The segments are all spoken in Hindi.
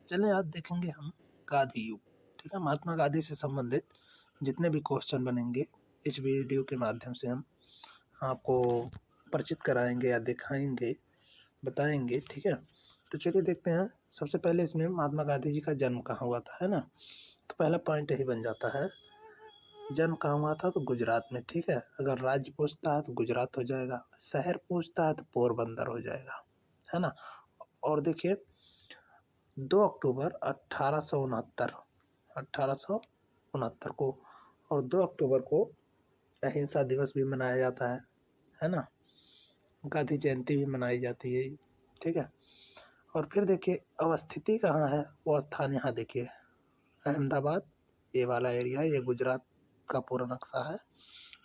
चलिए आज देखेंगे हम गांधी युग। ठीक है, महात्मा गांधी से संबंधित जितने भी क्वेश्चन बनेंगे इस वीडियो के माध्यम से हम आपको परिचित कराएंगे या दिखाएंगे, बताएंगे। ठीक है, तो चलिए देखते हैं। सबसे पहले इसमें महात्मा गांधी जी का जन्म कहाँ हुआ था, है ना। तो पहला पॉइंट यही बन जाता है, जन्म कहाँ हुआ था तो गुजरात में। ठीक है, अगर राज्य पूछता है तो गुजरात हो जाएगा, शहर पूछता है तो पोरबंदर हो जाएगा, है ना। और देखिए 2 अक्टूबर 1869 को और 2 अक्टूबर को अहिंसा दिवस भी मनाया जाता है ना। गांधी जयंती भी मनाई जाती है। ठीक है, और फिर देखिए अवस्थिति कहाँ है, वो स्थान यहाँ देखिए अहमदाबाद, ये वाला एरिया, ये गुजरात का पूरा नक्शा है,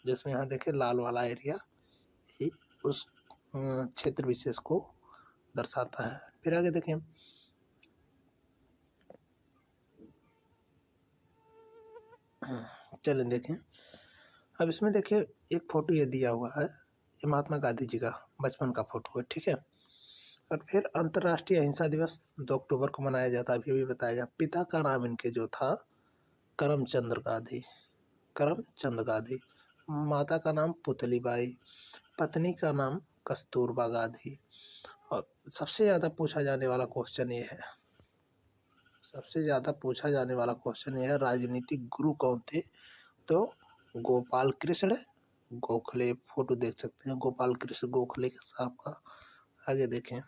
जिसमें यहाँ देखिए लाल वाला एरिया ही उस क्षेत्र विशेष को दर्शाता है। फिर आगे देखें, चलें देखें। अब इसमें देखिए एक फ़ोटो ये दिया हुआ है, ये महात्मा गांधी जी का बचपन का फ़ोटो है। ठीक है, और फिर अंतर्राष्ट्रीय अहिंसा दिवस 2 अक्टूबर को मनाया जाता है, अभी भी बताया गया। पिता का नाम इनके जो था करमचंद गांधी, करमचंद गांधी। माता का नाम पुतलीबाई, पत्नी का नाम कस्तूरबा गांधी। और सबसे ज़्यादा पूछा जाने वाला क्वेश्चन ये है, सबसे ज़्यादा पूछा जाने वाला क्वेश्चन ये है, राजनीतिक गुरु कौन थे। तो गोपाल कृष्ण गोखले, फोटो देख सकते हैं गोपाल कृष्ण गोखले के साहब का। आगे देखें,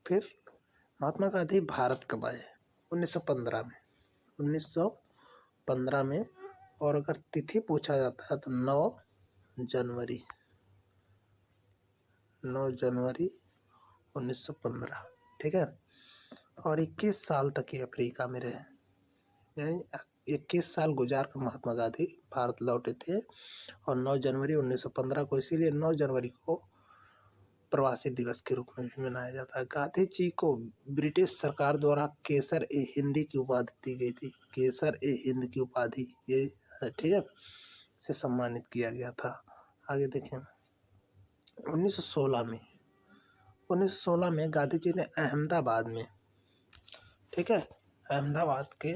फिर महात्मा गांधी भारत कब आए, 1915 में, 1915 में। और अगर तिथि पूछा जाता है तो 9 जनवरी 1915। ठीक है, और 21 साल तक ये अफ्रीका में रहे, यानी 21 साल गुजार कर महात्मा गांधी भारत लौटे थे। और 9 जनवरी 1915 को, इसीलिए 9 जनवरी को प्रवासी दिवस के रूप में भी मनाया जाता है। गांधी जी को ब्रिटिश सरकार द्वारा केसर ए हिंद की उपाधि दी गई थी, केसर ए हिंद की उपाधि ये है, ठीक है, से सम्मानित किया गया था। आगे देखें, 1916 में गांधी जी ने अहमदाबाद में, ठीक है, अहमदाबाद के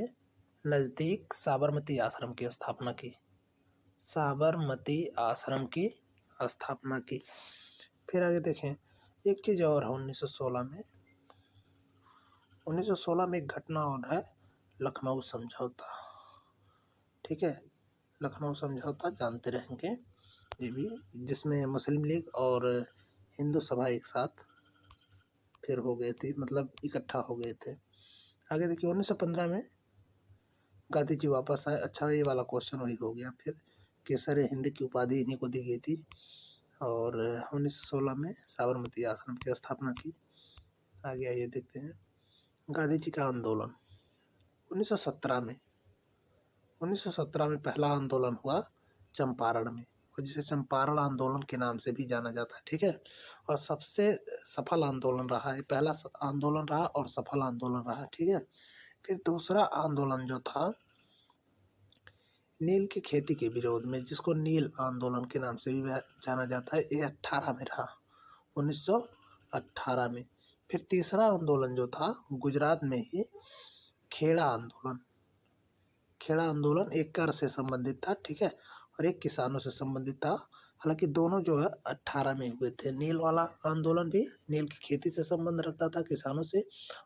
नज़दीक साबरमती आश्रम की स्थापना की, साबरमती आश्रम की स्थापना की। फिर आगे देखें, एक चीज़ और है 1916 में एक घटना और है, लखनऊ समझौता। ठीक है, लखनऊ समझौता जानते रहेंगे ये भी, जिसमें मुस्लिम लीग और हिंदू सभा एक साथ फिर हो गए थे, मतलब इकट्ठा हो गए थे। आगे देखिए 1915 में गांधी जी वापस आए। अच्छा, ये वाला क्वेश्चन वही हो गया। फिर केसर हिंद की उपाधि इन्हीं को दी गई थी। और 1916 में साबरमती आश्रम की स्थापना की। आगे आइए देखते हैं, गांधी जी का आंदोलन 1917 में, 1917 में पहला आंदोलन हुआ चंपारण में, और जिसे चंपारण आंदोलन के नाम से भी जाना जाता है। ठीक है, और सबसे सफल आंदोलन रहा है, पहला आंदोलन रहा और सफल आंदोलन रहा। ठीक है, फिर दूसरा आंदोलन जो था नील की खेती के विरोध में, जिसको नील आंदोलन के नाम से भी जाना जाता है, ये 18 में रहा, 1918 में। फिर तीसरा आंदोलन जो था गुजरात में ही खेड़ा आंदोलन, खेड़ा आंदोलन एक कर से संबंधित था। ठीक है, और एक किसानों से संबंधित था। हालांकि दोनों जो है 18 में हुए थे। नील वाला आंदोलन भी नील की खेती से संबंध रखता था, किसानों से,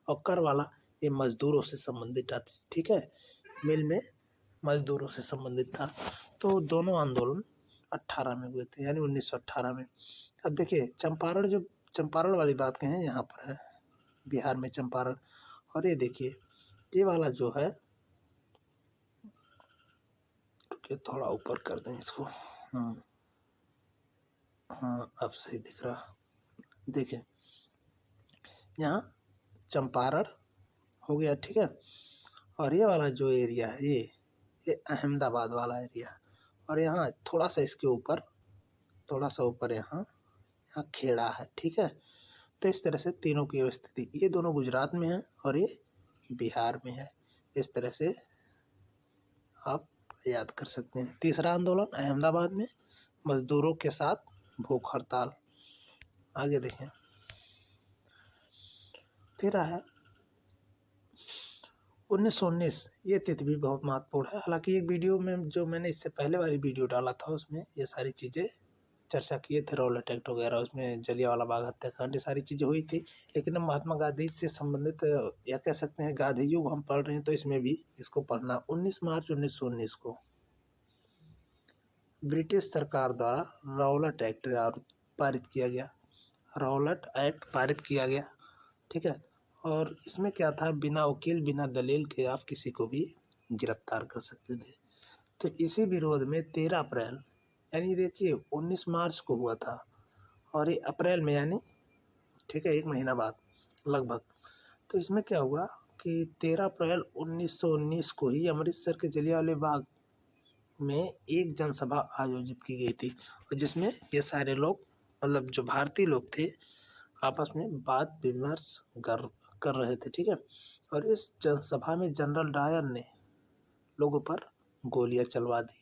और कर वाला ये मजदूरों से संबंधित था। ठीक है, मिल में मजदूरों से संबंधित था। तो दोनों आंदोलन 18 में हुए थे, यानी 1918 में। अब देखिए चंपारण, जो चंपारण वाली बात कहें यहाँ पर है बिहार में चंपारण। और ये देखिए ये वाला जो है, कि थोड़ा ऊपर कर दें इसको, हाँ अब सही दिख रहा। देखिए यहाँ चंपारण हो गया, ठीक है, और ये वाला जो एरिया है ये अहमदाबाद वाला एरिया, और यहाँ थोड़ा सा इसके ऊपर, थोड़ा सा ऊपर यहाँ खेड़ा है। ठीक है, तो इस तरह से तीनों की स्थिति, ये दोनों गुजरात में है और ये बिहार में है। इस तरह से आप याद कर सकते हैं। तीसरा आंदोलन अहमदाबाद में, मजदूरों के साथ भूख हड़ताल। आगे देखें, फिर है 1919। ये तिथि भी बहुत महत्वपूर्ण है। हालांकि एक वीडियो में जो मैंने इससे पहले वाली वीडियो डाला था उसमें ये सारी चीज़ें चर्चा किए थे, रॉलेट एक्ट वगैरह, उसमें जलियांवाला बाग हत्याकांड, ये सारी चीज़ें हुई थी। लेकिन अब महात्मा गांधी से संबंधित या कह सकते हैं गांधी युग हम पढ़ रहे हैं, तो इसमें भी इसको पढ़ना। 19 मार्च 1919 को ब्रिटिश सरकार द्वारा रॉलेट एक्ट पारित किया गया। रॉलेट एक्ट पारित किया गया, ठीक है। और इसमें क्या था, बिना वकील बिना दलील के आप किसी को भी गिरफ्तार कर सकते थे। तो इसी विरोध में 13 अप्रैल, यानी देखिए 19 मार्च को हुआ था और ये अप्रैल में, यानी ठीक है 1 महीना बाद लगभग। तो इसमें क्या हुआ कि 13 अप्रैल 1919 को ही अमृतसर के जलियांवाला बाग में एक जनसभा आयोजित की गई थी, और जिसमें ये सारे लोग, मतलब जो भारतीय लोग थे, आपस में बात विमर्श कर रहे थे, ठीक है। और इस जनसभा में जनरल डायर ने लोगों पर गोलियां चलवा दी।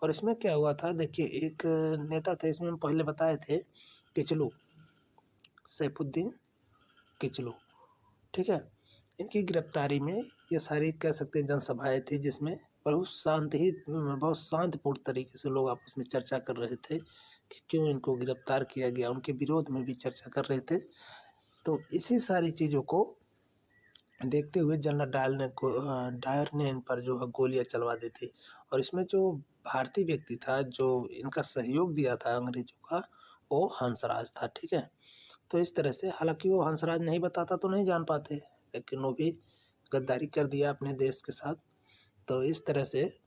और इसमें क्या हुआ था, देखिए एक नेता थे, इसमें हम पहले बताए थे, किचलू, सैफुद्दीन किचलू, ठीक है। इनकी गिरफ्तारी में ये सारी कह सकते हैं जनसभाएं थी, जिसमें बहुत शांतिपूर्ण तरीके से लोग आपस में चर्चा कर रहे थे कि क्यों इनको गिरफ्तार किया गया, उनके विरोध में भी चर्चा कर रहे थे। तो इसी सारी चीज़ों को देखते हुए जनरल डायर ने इन पर जो है गोलियां चलवा दी थी। और इसमें जो भारतीय व्यक्ति था जो इनका सहयोग दिया था अंग्रेजों का, वो हंसराज था, ठीक है। तो इस तरह से, हालांकि वो हंसराज नहीं बताता तो नहीं जान पाते, लेकिन वो भी गद्दारी कर दिया अपने देश के साथ। तो इस तरह से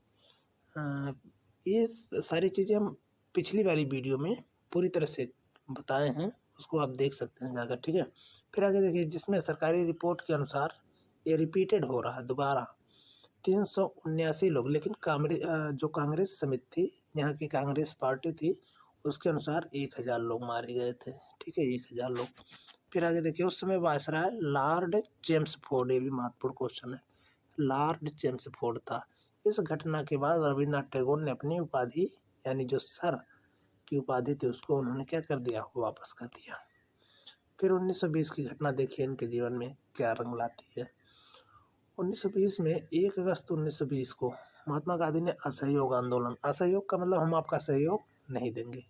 ये सारी चीज़ें हम पिछली वाली वीडियो में पूरी तरह से बताए हैं, उसको आप देख सकते हैं जाकर, ठीक है। फिर आगे देखिए, जिसमें सरकारी रिपोर्ट के अनुसार ये रिपीटेड हो रहा है दोबारा, 379 लोग, लेकिन जो कांग्रेस समिति थी, यहाँ की कांग्रेस पार्टी थी, उसके अनुसार 1000 लोग मारे गए थे, ठीक है, 1000 लोग। फिर आगे देखिए, उस समय वायसराय लॉर्ड चेम्सफोर्ड, ये भी महत्वपूर्ण क्वेश्चन है, लॉर्ड चेम्सफोर्ड था। इस घटना के बाद रविन्द्रनाथ टैगोर ने अपनी उपाधि, यानी जो सर की उपाधि थी, उसको उन्होंने क्या कर दिया, वापस कर दिया। फिर 1920 की घटना देखिए इनके जीवन में क्या रंग लाती है। 1920 में 1 अगस्त 1920 को महात्मा गांधी ने असहयोग आंदोलन, असहयोग का मतलब हम आपका सहयोग नहीं देंगे,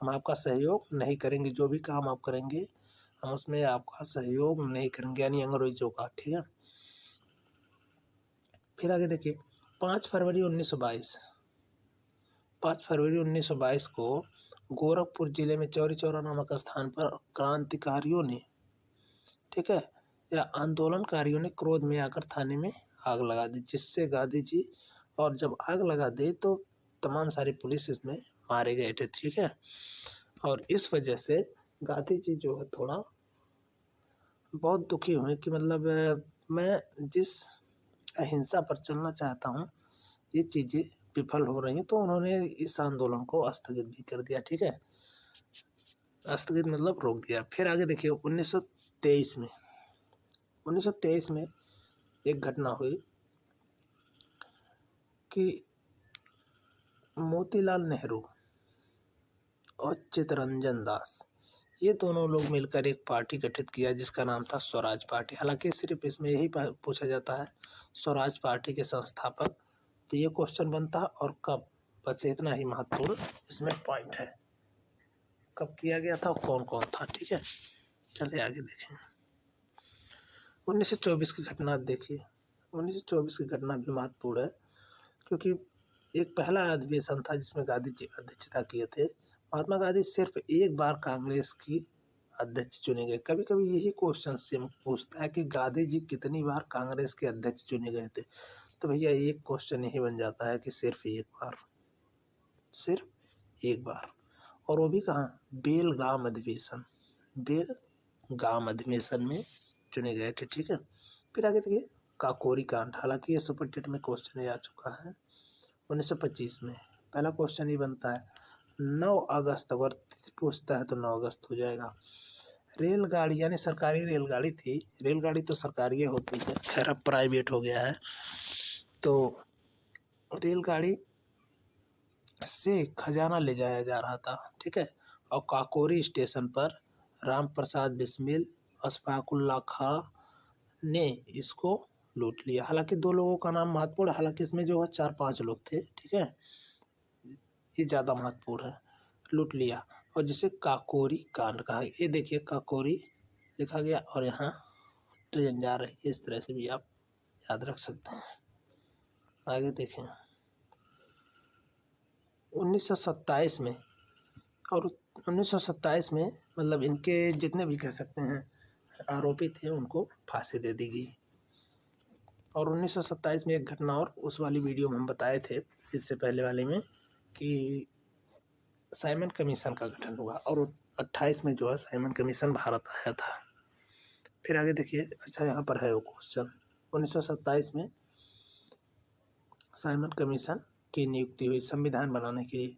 हम आपका सहयोग नहीं करेंगे, जो भी काम आप करेंगे हम उसमें आपका सहयोग नहीं करेंगे, यानी अंग्रेजों का, ठीक है। फिर आगे देखिए, 5 फरवरी 1922 को गोरखपुर जिले में चौरी चौरा नामक स्थान पर क्रांतिकारियों ने, ठीक है, या आंदोलनकारियों ने क्रोध में आकर थाने में आग लगा दी, जिससे गांधी जी, और जब आग लगा दी तो तमाम सारी पुलिस इसमें मारे गए थे, ठीक है। और इस वजह से गांधी जी जो है थोड़ा बहुत दुखी हुए कि मतलब मैं जिस अहिंसा पर चलना चाहता हूँ ये चीज़ें विफल हो रही हैं, तो उन्होंने इस आंदोलन को स्थगित भी कर दिया, ठीक है, स्थगित मतलब रोक दिया। फिर आगे देखिए 1923 में एक घटना हुई कि मोतीलाल नेहरू और चित्तरंजन दास, ये दोनों लोग मिलकर एक पार्टी गठित किया जिसका नाम था स्वराज पार्टी। हालांकि सिर्फ इसमें यही पूछा जाता है स्वराज पार्टी के संस्थापक, तो ये क्वेश्चन बनता है और कब, बस इतना ही महत्वपूर्ण इसमें पॉइंट है, कब किया गया था, कौन कौन था, ठीक है। चलिए आगे देखें। 1924 की घटना देखिए, 1924 की घटना भी महत्वपूर्ण है, क्योंकि एक पहला अधिवेशन था जिसमें गांधी जी अध्यक्षता किए थे। महात्मा गांधी सिर्फ एक बार कांग्रेस की अध्यक्ष चुने गए। कभी कभी यही क्वेश्चन से पूछता है कि गांधी जी कितनी बार कांग्रेस के अध्यक्ष चुने गए थे, तो भैया एक क्वेश्चन यही बन जाता है कि सिर्फ एक बार, सिर्फ एक बार, और वो भी कहाँ, बेलगाम अधिवेशन में चुने गए थे, ठीक है। फिर आगे देखिए, काकोरी कांड, हालांकि ये सुपर टेट में क्वेश्चन आ चुका है 1925 में। पहला क्वेश्चन ये बनता है 9 अगस्त, अगर पूछता है तो 9 अगस्त हो जाएगा। रेलगाड़ी, यानी सरकारी रेलगाड़ी थी, रेलगाड़ी तो सरकारी होती है, खैर अब प्राइवेट हो गया है, तो रेलगाड़ी से खजाना ले जाया जा रहा था, ठीक है। और काकोरी स्टेशन पर राम प्रसाद बिस्मिल अशफाकुल्ला खां ने इसको लूट लिया। हालांकि 2 लोगों का नाम महत्वपूर्ण है, हालांकि इसमें जो है 4-5 लोग थे, ठीक है, ये ज़्यादा महत्वपूर्ण है। लूट लिया और जिसे काकोरी कांड कहा। ये देखिए काकोरी लिखा गया और यहाँ ट्रेन जा रही है, इस तरह से भी आप याद रख सकते हैं। आगे देखें 1927 में, और 1927 में मतलब इनके जितने भी कह सकते हैं आरोपी थे उनको फांसी दे दी गई। और 1927 में एक घटना और उस वाली वीडियो में हम बताए थे इससे पहले वाले में कि साइमन कमीशन का गठन हुआ और 28 में जो है साइमन कमीशन भारत आया था। फिर आगे देखिए, अच्छा यहाँ पर है वो क्वेश्चन, 1927 में साइमन कमीशन की नियुक्ति हुई संविधान बनाने के लिए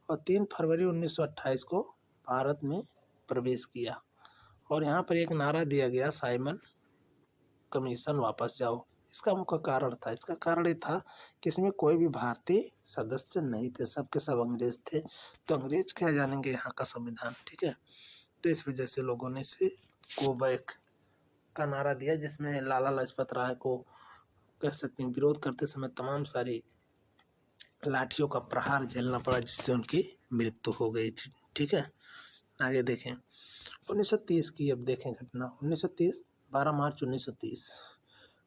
और 3 फरवरी 1928 को भारत में प्रवेश किया। और यहाँ पर एक नारा दिया गया, साइमन कमीशन वापस जाओ। इसका मुख्य कारण था, इसका कारण ये था कि इसमें कोई भी भारतीय सदस्य नहीं थे, सबके सब अंग्रेज थे। तो अंग्रेज क्या जानेंगे यहाँ का संविधान, ठीक है। तो इस वजह से लोगों ने इसे गो बैक का नारा दिया, जिसमें लाला लाजपत राय को कह सकते हैं विरोध करते समय तमाम सारी लाठियों का प्रहार झेलना पड़ा, जिससे उनकी मृत्यु हो गई थी, ठीक है। आगे देखें 1930 की, अब देखें घटना 1930 12 मार्च 1930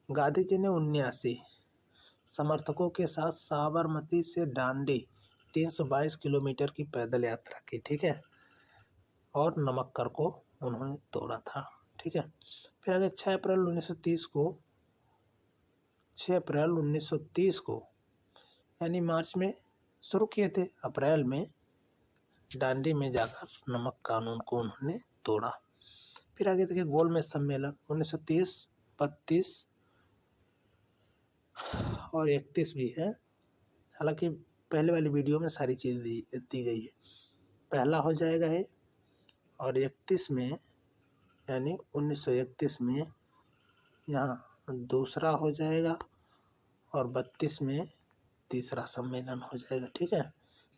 गांधी जी ने 79 समर्थकों के साथ साबरमती से डांडी 322 किलोमीटर की पैदल यात्रा की, ठीक है, और नमक्कर को उन्होंने तोड़ा था, ठीक है। फिर आगे 6 अप्रैल 1930 को यानी मार्च में शुरू किए थे, अप्रैल में डांडी में जाकर नमक कानून को उन्होंने तोड़ा। फिर आगे देखिए गोलमेज सम्मेलन 1930, 32 और 31 भी है। हालांकि पहले वाली वीडियो में सारी चीज़ दी गई है। पहला हो जाएगा है और 31 में यानी 1931 में यहाँ दूसरा हो जाएगा और 32 में तीसरा सम्मेलन हो जाएगा, ठीक है।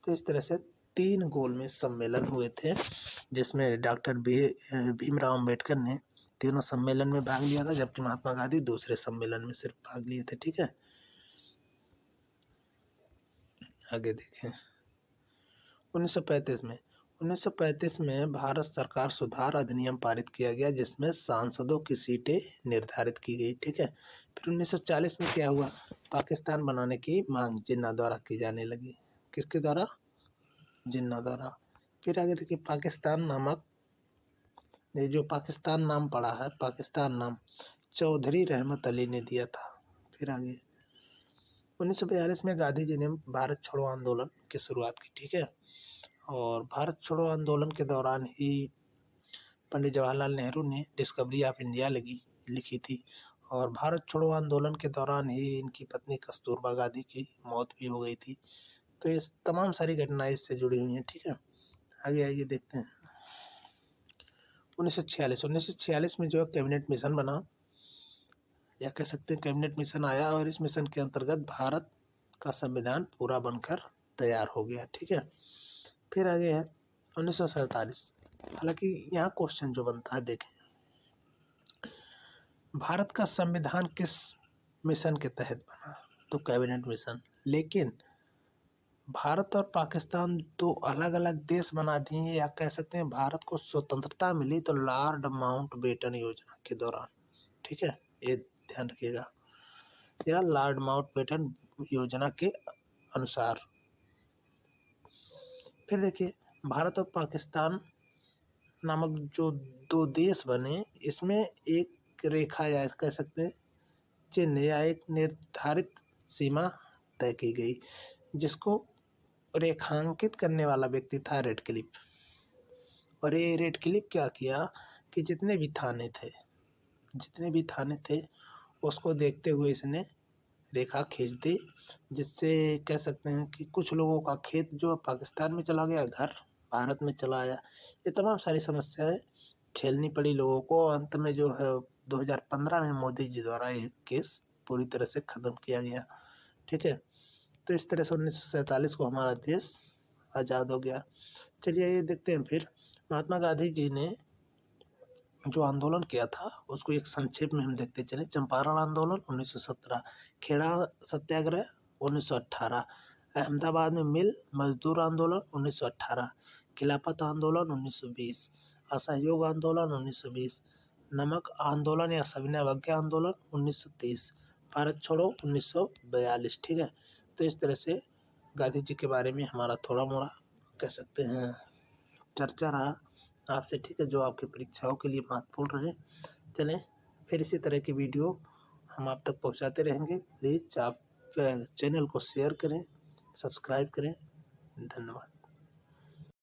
तो इस तरह से 3 गोलमेज सम्मेलन हुए थे, जिसमें डॉक्टर भीमराव अम्बेडकर ने तीनों सम्मेलन में भाग लिया था, जबकि महात्मा गांधी दूसरे सम्मेलन में सिर्फ भाग लिए थे, ठीक है। आगे देखें 1935 में भारत सरकार सुधार अधिनियम पारित किया गया, जिसमें सांसदों की सीटें निर्धारित की गई, ठीक है। फिर 1940 में क्या हुआ, पाकिस्तान बनाने की मांग जिन्ना द्वारा की जाने लगी। किसके द्वारा? जिन्ना द्वारा। फिर आगे देखिए पाकिस्तान नामक, ये जो पाकिस्तान नाम पड़ा है, पाकिस्तान नाम चौधरी रहमत अली ने दिया था। फिर आगे 1942 में गांधी जी ने भारत छोड़ो आंदोलन की शुरुआत की, ठीक है। और भारत छोड़ो आंदोलन के दौरान ही पंडित जवाहरलाल नेहरू ने डिस्कवरी ऑफ इंडिया लिखी थी। और भारत छोड़ो आंदोलन के दौरान ही इनकी पत्नी कस्तूरबा गांधी की मौत भी हो गई थी। तो ये तमाम सारी घटनाएं इससे जुड़ी हुई हैं, ठीक है। आगे आइए देखते हैं 1946 में जो है कैबिनेट मिशन बना, या कह सकते हैं कैबिनेट मिशन आया, और इस मिशन के अंतर्गत भारत का संविधान पूरा बनकर तैयार हो गया, ठीक है। फिर आगे है 1947। हालांकि यहाँ क्वेश्चन जो बनता है, देखें भारत का संविधान किस मिशन के तहत बना, तो कैबिनेट मिशन। लेकिन भारत और पाकिस्तान 2 अलग अलग देश बना दिए, या कह सकते हैं भारत को स्वतंत्रता मिली तो लॉर्ड माउंटबेटन योजना के दौरान, ठीक है, ये ध्यान रखिएगा, या लॉर्ड माउंटबेटन योजना के अनुसार। फिर देखिए भारत और पाकिस्तान नामक जो 2 देश बने, इसमें एक रेखा या कह सकते हैं चिन्ह या एक निर्धारित सीमा तय की गई, जिसको रेखांकित करने वाला व्यक्ति था रेडक्लिफ। और ये रेडक्लिफ क्या किया कि जितने भी थाने थे उसको देखते हुए इसने रेखा खींच दी, जिससे कह सकते हैं कि कुछ लोगों का खेत जो पाकिस्तान में चला गया, घर भारत में चला आया। ये तमाम सारी समस्याएं झेलनी पड़ी लोगों को। अंत में जो है 2015 में मोदी जी द्वारा ये केस पूरी तरह से ख़त्म किया गया, ठीक है। तो इस तरह से 1947 को हमारा देश आज़ाद हो गया। चलिए ये देखते हैं फिर महात्मा गांधी जी ने जो आंदोलन किया था उसको एक संक्षेप में हम देखते चले। चंपारण आंदोलन 1917, खेड़ा सत्याग्रह 1918, अहमदाबाद में मिल मजदूर आंदोलन 1918, खिलाफत आंदोलन 1920, असहयोग आंदोलन 1920, नमक आंदोलन या सविनय अवज्ञा आंदोलन 1930, भारत छोड़ो 1942। ठीक है, तो इस तरह से गांधी जी के बारे में हमारा थोड़ा मोड़ा कह सकते हैं चर्चा रहा आपसे। ठीक है, जो आपकी परीक्षाओं के लिए महत्वपूर्ण रहे। चलें, फिर इसी तरह की वीडियो हम आप तक पहुंचाते रहेंगे। प्लीज़ आप चैनल को शेयर करें, सब्सक्राइब करें। धन्यवाद।